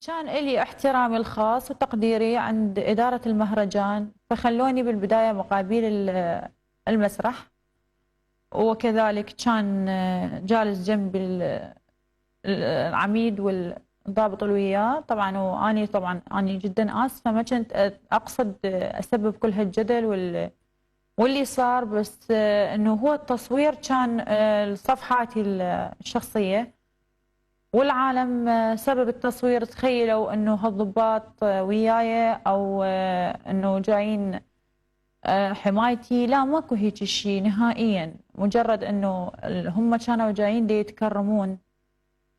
كان إلي احترامي الخاص وتقديري عند إدارة المهرجان، فخلوني بالبداية مقابيل المسرح، وكذلك كان جالس جنبي العميد والضابط اللي وياه طبعا. واني طبعا اني جدا اسفه، ما كنت اقصد اسبب كل هالجدل واللي صار، بس انه هو التصوير كان لصفحاتي الشخصيه، والعالم سبب التصوير تخيلوا انه هالضباط وياي او انه جايين حمايتي. لا، ماكو هيك شيء نهائيا، مجرد انه هم كانوا جايين دي يتكرمون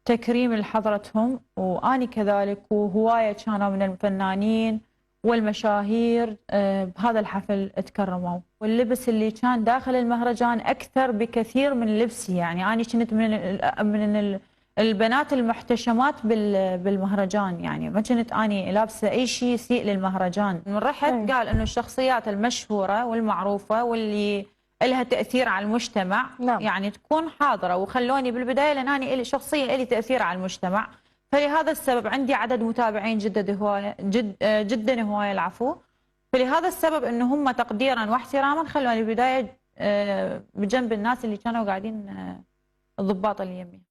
تكريم لحضرتهم، واني كذلك، وهوايه كانوا من الفنانين والمشاهير بهذا الحفل تكرموا. واللبس اللي كان داخل المهرجان اكثر بكثير من لبسي، يعني اني كنت من البنات المحتشمات بالمهرجان، يعني ما كنت اني لابسه اي شيء يسيء للمهرجان. من رحت قال انه الشخصيات المشهوره والمعروفه واللي لها تاثير على المجتمع نعم. يعني تكون حاضره، وخلوني بالبدايه لان انا لي شخصيا لي تاثير على المجتمع، فلهذا السبب عندي عدد متابعين جدا هوايه العفو. فلهذا السبب انه هم تقديرا واحتراما خلوني بالبدايه بجنب الناس اللي كانوا قاعدين الضباط اللي يمي.